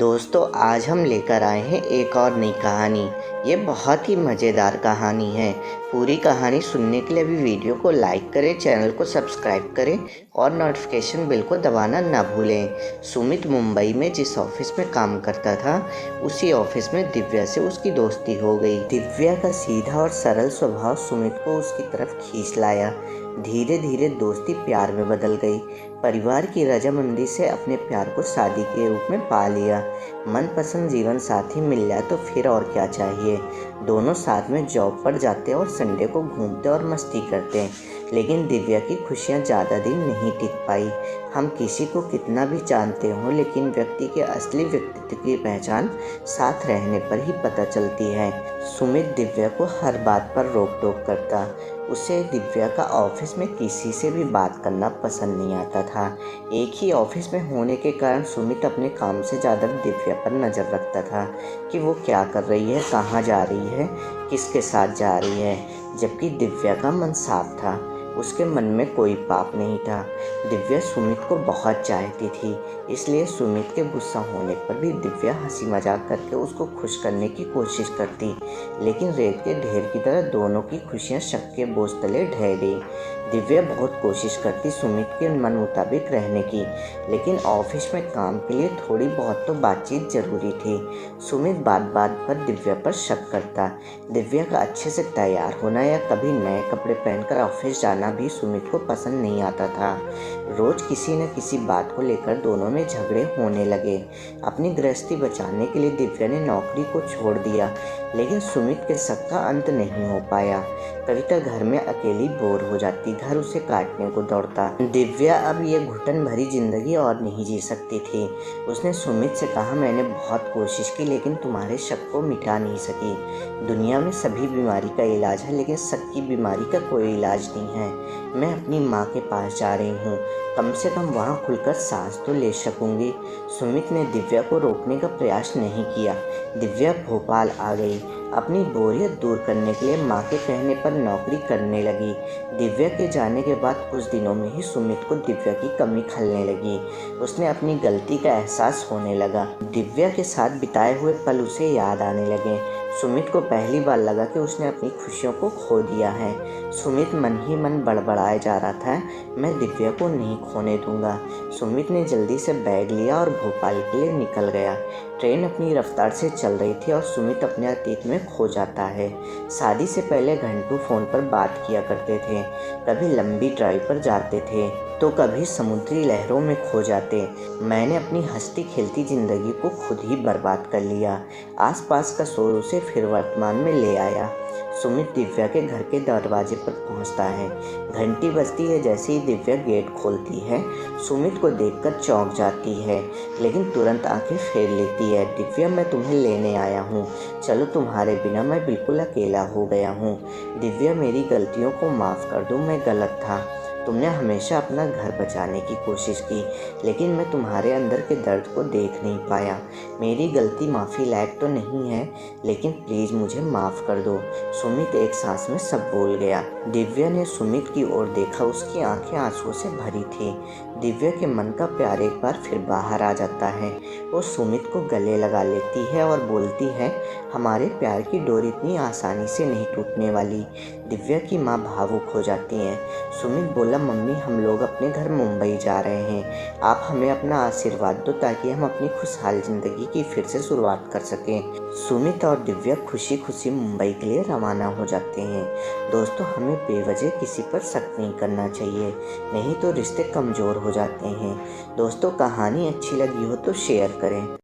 दोस्तों आज हम लेकर आए हैं एक और नई कहानी। ये बहुत ही मज़ेदार कहानी है। पूरी कहानी सुनने के लिए अभी वीडियो को लाइक करें, चैनल को सब्सक्राइब करें और नोटिफिकेशन बेल को दबाना ना भूलें। सुमित मुंबई में जिस ऑफिस में काम करता था उसी ऑफिस में दिव्या से उसकी दोस्ती हो गई। दिव्या का सीधा और सरल स्वभाव सुमित को उसकी तरफ खींच लाया। धीरे धीरे दोस्ती प्यार में बदल गई। परिवार की रजामंदी से अपने प्यार को शादी के रूप में पा लिया। मनपसंद जीवन साथी मिल जाए तो फिर और क्या चाहिए। दोनों साथ में जॉब पर जाते और संडे को घूमते और मस्ती करते। लेकिन दिव्या की खुशियाँ ज़्यादा दिन नहीं टिक पाई। हम किसी को कितना भी जानते हों, लेकिन व्यक्ति के असली व्यक्तित्व की पहचान साथ रहने पर ही पता चलती है। सुमित दिव्या को हर बात पर रोक टोक करता। उसे दिव्या का ऑफिस में किसी से भी बात करना पसंद नहीं आता था। एक ही ऑफिस में होने के कारण सुमित अपने काम से ज़्यादा दिव्या पर नज़र रखता था कि वो क्या कर रही है, कहाँ जा रही है, किसके साथ जा रही है। जबकि दिव्या का मन साफ था, उसके मन में कोई पाप नहीं था। दिव्या सुमित को बहुत चाहती थी, इसलिए सुमित के गुस्सा होने पर भी दिव्या हंसी मजाक करके उसको खुश करने की कोशिश करती। लेकिन रेत के ढेर की तरह दोनों की खुशियां शक के बोझ तले ढह गई। दिव्या बहुत कोशिश करती सुमित के मन मुताबिक रहने की, लेकिन ऑफिस में काम के लिए थोड़ी बहुत तो बातचीत जरूरी थी। सुमित बात बात पर दिव्या पर शक करता। दिव्या का अच्छे से तैयार होना या कभी नए कपड़े पहनकर ऑफिस जाना भी सुमित को पसंद नहीं आता था। रोज किसी न किसी बात को लेकर दोनों में झगड़े होने लगे। अपनी गृहस्थी बचाने के लिए दिव्या ने नौकरी को छोड़ दिया, लेकिन सुमित के शक का अंत नहीं हो पाया। कविता घर में अकेली बोर हो जाती, घर उसे काटने को दौड़ता। दिव्या अब ये घुटन भरी जिंदगी और नहीं जी सकती थी। उसने सुमित से कहा, मैंने बहुत कोशिश की लेकिन तुम्हारे शक को मिटा नहीं सकी। दुनिया में सभी बीमारी का इलाज है, लेकिन शक की बीमारी का कोई इलाज नहीं है। मैं अपनी माँ के पास जा रही हूँ, कम से कम वहाँ खुलकर सांस तो ले सकूंगी। सुमित ने दिव्या को रोकने का प्रयास नहीं किया। दिव्या भोपाल आ गई। अपनी बोरियत दूर करने के लिए माँ के कहने पर नौकरी करने लगी। दिव्या के जाने के बाद कुछ दिनों में ही सुमित को दिव्या की कमी खलने लगी। उसने अपनी गलती का एहसास होने लगा। दिव्या के साथ बिताए हुए पल उसे याद आने लगे। सुमित को पहली बार लगा कि उसने अपनी खुशियों को खो दिया है। सुमित मन ही मन बड़बड़ाए जा रहा था, मैं दिव्या को नहीं खोने दूंगा। सुमित ने जल्दी से बैग लिया और भोपाल के लिए निकल गया। ट्रेन अपनी रफ्तार से चल रही थी और सुमित अपने अतीत में खो जाता है। शादी से पहले घंटों फ़ोन पर बात किया करते थे। कभी लंबी ड्राइव पर जाते थे तो कभी समुद्री लहरों में खो जाते। मैंने अपनी हंसती खेलती ज़िंदगी को खुद ही बर्बाद कर लिया। आसपास का शोर उसे फिर वर्तमान में ले आया। सुमित दिव्या के घर के दरवाजे पर पहुंचता है। घंटी बजती है। जैसे ही दिव्या गेट खोलती है, सुमित को देखकर चौंक जाती है, लेकिन तुरंत आंखें फेर लेती है। दिव्या, मैं तुम्हें लेने आया हूँ, चलो, तुम्हारे बिना मैं बिल्कुल अकेला हो गया हूँ। दिव्या, मेरी गलतियों को माफ़ कर दो, मैं गलत था। तुमने हमेशा अपना घर बचाने की कोशिश की, लेकिन मैं तुम्हारे अंदर के दर्द को देख नहीं पाया। मेरी गलती माफ़ी लायक तो नहीं है, लेकिन प्लीज़ मुझे माफ़ कर दो। सुमित एक सांस में सब बोल गया। दिव्या ने सुमित की ओर देखा। उसकी आंखें आंसुओं से भरी थी। दिव्या के मन का प्यार एक बार फिर बाहर आ जाता है। वो सुमित को गले लगा लेती है और बोलती है, हमारे प्यार की डोर इतनी आसानी से नहीं टूटने वाली। दिव्या की माँ भावुक हो जाती हैं। सुमित बोला, मम्मी, हम लोग अपने घर मुंबई जा रहे हैं, आप हमें अपना आशीर्वाद दो ताकि हम अपनी खुशहाल ज़िंदगी की फिर से शुरुआत कर सकें। सुमित और दिव्या खुशी खुशी मुंबई के लिए रवाना हो जाते हैं। दोस्तों, हमें बेवजह किसी पर शक नहीं करना चाहिए, नहीं तो रिश्ते कमज़ोर हो जाते हैं। दोस्तों, कहानी अच्छी लगी हो तो शेयर करें।